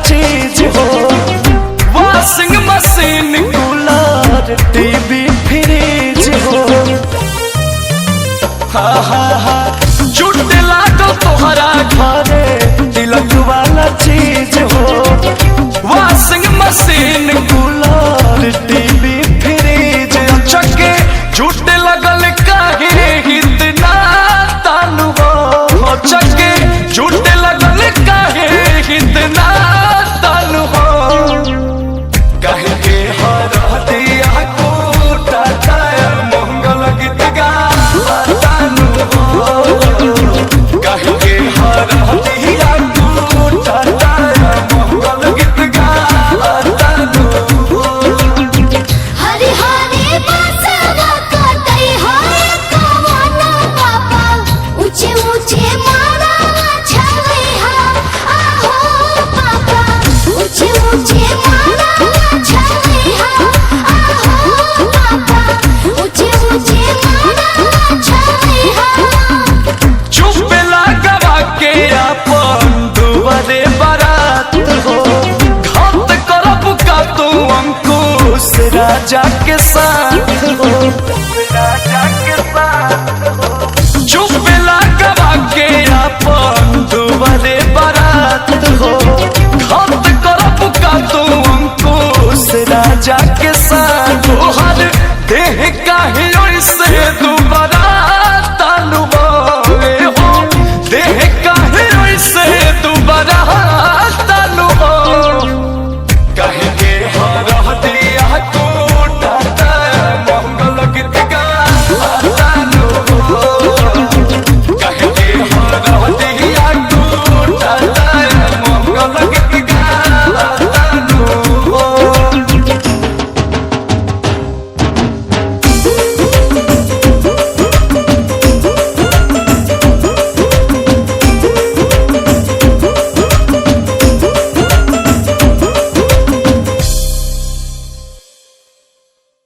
चीज हो। Washing machine cooler TV fridge हो। हाँ हाँ हाँ जुटे लागल तोहरा घरे तिलक वाला चीज हो। Washing machine cooler TV fridge चके झूठे लगल काहे इतना तानु हो। चके झूठे लगल काहे इतना तानु हो। काहे के हर दिया कोटा टायर मंगल गीत गा तानु हो। काहे के हर दिया कोटा टायर मंगल गीत गा तानु हो। हरि हरि बसवा कतई हरे कवना बाबा ऊंचे ऊंचे मारा छवे हा आहो बाबा ऊंचे ऊंचे मारा छवे हा आहो बाबा ऊंचे ऊंचे मारा छवे हा। चुप लगवा के अपन दुआरे बारात हो। घात करब का तू अंकुश राजा के साथ हो।